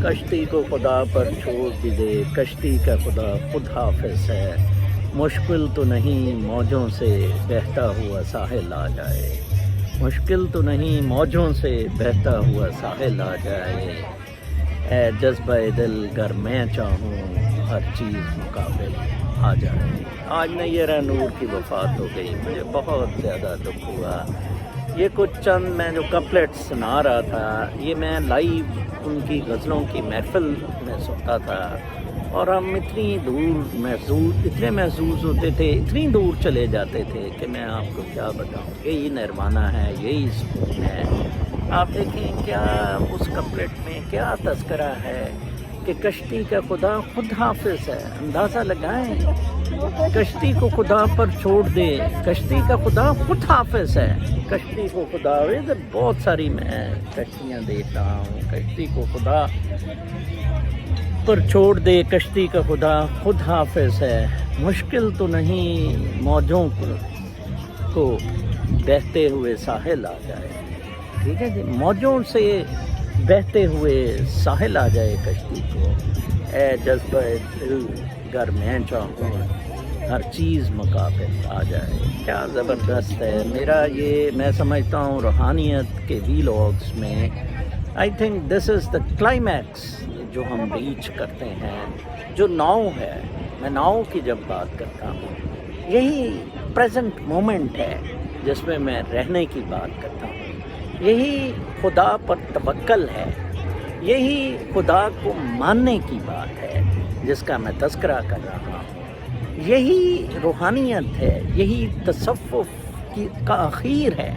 کشتی کو خدا پر چھوڑ بھی دے، کشتی کا خدا خود حافظ ہے، مشکل تو نہیں موجوں سے بہتا ہوا ساحل آ جائے، مشکل تو نہیں موجوں سے بہتا ہوا ساحل آ جائے، اے جذبہ دل گر میں چاہوں ہر چیز مقابل آ جائے۔ آج نیرہ نور کی وفات ہو گئی، مجھے بہت زیادہ دکھ ہوا۔ یہ کچھ چند میں جو کپلیٹ سنا رہا تھا، یہ میں لائیو ان کی غزلوں کی محفل میں سنتا تھا، اور ہم اتنی اتنے محظوظ ہوتے تھے، اتنی دور چلے جاتے تھے کہ میں آپ کو کیا بتاؤں۔ یہی نروانا ہے، یہی سکون ہے۔ آپ دیکھیں کیا اس کپلیٹ میں کیا تذکرہ ہے کہ کشتی کا خدا خود حافظ ہے۔ اندازہ لگائیں، کشتی کو خدا پر چھوڑ دے، کشتی کا خدا خود حافظ ہے، کشتی کو خدا، ادھر بہت ساری میں کشتیاں دیکھ رہا ہوں، کشتی کو خدا پر چھوڑ دے، کشتی کا خدا خود حافظ ہے، مشکل تو نہیں موجوں کو بہتے ہوئے ساحل آ جائے۔ ٹھیک ہے جی، موجوں سے بہتے ہوئے ساحل آ جائے کشتی کو، اے جذبہ دل گر میں چاہوں ہر چیز مقابل آ جائے۔ کیا زبردست ہے میرا یہ، میں سمجھتا ہوں روحانیت کے ویلاگس میں I think this is the climax جو ہم ریچ کرتے ہیں۔ جو ناؤ ہے، میں ناؤ کی جب بات کرتا ہوں، یہی پریزنٹ مومنٹ ہے جس میں میں رہنے کی بات کرتا ہوں، یہی خدا پر توکل ہے، یہی خدا کو ماننے کی بات ہے جس کا میں تذکرہ کر رہا ہوں، یہی روحانیت ہے، یہی تصوف کا اخیر ہے۔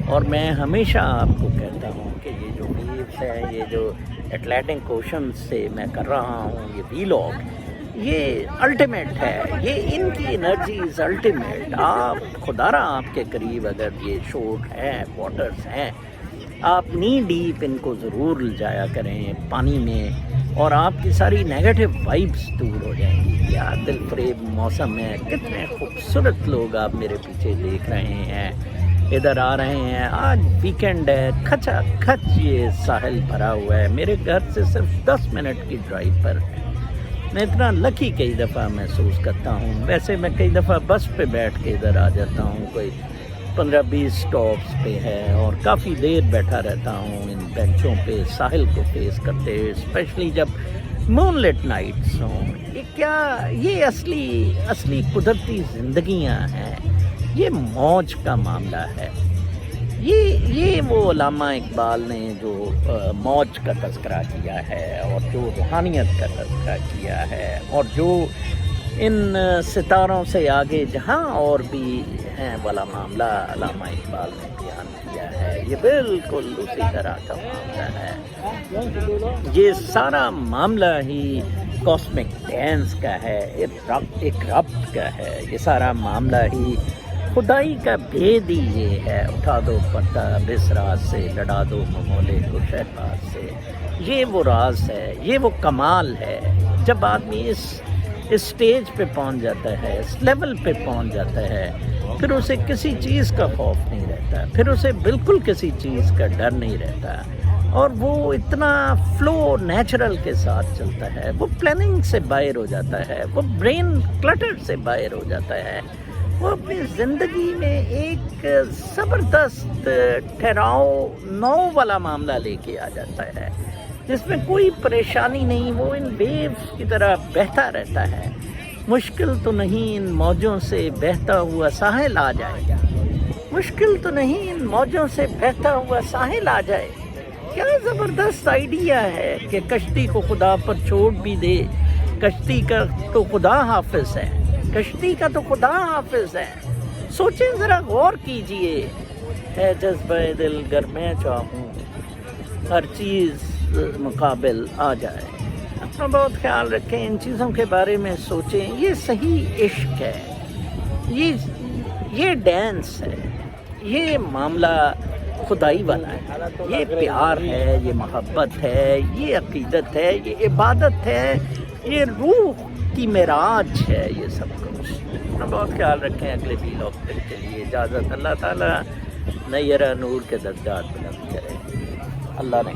اور میں ہمیشہ آپ کو کہتا ہوں کہ یہ جو ویوز ہے، یہ جو اٹلانٹک اوشن سے میں کر رہا ہوں یہ ویلاگ، یہ الٹیمیٹ ہے، یہ ان کی انرجیز الٹیمیٹ۔ آپ خدا را آپ کے قریب اگر یہ شوٹ ہیں، واٹرز ہیں، آپ نی ڈیپ ان کو ضرور جایا کریں پانی میں، اور آپ کی ساری نیگیٹو وائبس دور ہو جائیں گی۔ کیا دل فریب موسم ہے، کتنے خوبصورت لوگ آپ میرے پیچھے دیکھ رہے ہیں، ادھر آ رہے ہیں۔ آج ویکینڈ ہے، کھچا کھچ یہ ساحل بھرا ہوا ہے، میرے گھر سے صرف 10 منٹ کی ڈرائیو پر ہے۔ میں اتنا لکی کئی دفعہ محسوس کرتا ہوں، ویسے میں کئی دفعہ بس پہ بیٹھ کے ادھر آ جاتا ہوں، کوئی 15-20 سٹاپس پہ ہے، اور کافی دیر بیٹھا رہتا ہوں ان بینچوں پہ ساحل کو فیس کرتے ہوئے، اسپیشلی جب مون لٹ نائٹس ہوں۔ یہ اصلی قدرتی زندگیاں ہیں، یہ موج کا معاملہ ہے۔ یہ وہ علامہ اقبال نے جو موج کا تذکرہ کیا ہے، اور جو روحانیت کا تذکرہ کیا ہے، اور جو ان ستاروں سے آگے جہاں اور بھی ہیں والا معاملہ علامہ اقبال نے بیان کیا ہے، یہ بالکل اسی طرح کا معاملہ ہے۔ یہ سارا معاملہ ہی کاسمک ڈانس کا ہے، ایک ربط کا ہے، یہ سارا معاملہ ہی خدائی کا بھید ہی یہ ہے۔ اٹھا دو پردہ بس راز سے، لڑا دو ممولے کو شہباز سے، یہ وہ راز ہے، یہ وہ کمال ہے۔ جب آدمی اس اسٹیج پہ پہنچ جاتا ہے، اس لیول پہ پہنچ جاتا ہے، پھر اسے کسی چیز کا خوف نہیں رہتا، پھر اسے بالکل کسی چیز کا ڈر نہیں رہتا، اور وہ اتنا فلو نیچرل کے ساتھ چلتا ہے، وہ پلاننگ سے باہر ہو جاتا ہے، وہ برین کلٹر سے باہر ہو جاتا ہے، وہ اپنی زندگی میں ایک زبردست ٹھہراؤ نو والا معاملہ لے کے آ جاتا ہے، جس میں کوئی پریشانی نہیں، وہ ان ویوز کی طرح بہتا رہتا ہے۔ مشکل تو نہیں ان موجوں سے بہتا ہوا ساحل آ جائے، مشکل تو نہیں ان موجوں سے بہتا ہوا ساحل آ جائے۔ کیا زبردست آئیڈیا ہے کہ کشتی کو خدا پر چھوڑ بھی دے، کشتی کا تو خدا حافظ ہے، کشتی کا تو خدا حافظ ہے۔ سوچیں ذرا، غور کیجئے، ہے جذبہ دل گر میں چاہوں ہر چیز مقابل آ جائے۔ اپنا بہت خیال رکھیں، ان چیزوں کے بارے میں سوچیں۔ یہ صحیح عشق ہے، یہ ڈانس ہے، یہ معاملہ خدائی والا ہے، یہ پیار ہے، یہ محبت ہے، یہ عقیدت ہے، یہ عبادت ہے، یہ روح کی معراج ہے، یہ سب کچھ۔ اپنا بہت خیال رکھیں۔ اگلے ویلاگ کے لیے اجازت۔ اللہ تعالیٰ نیرہ نور کے درجات بلند کرے۔ اللہ نے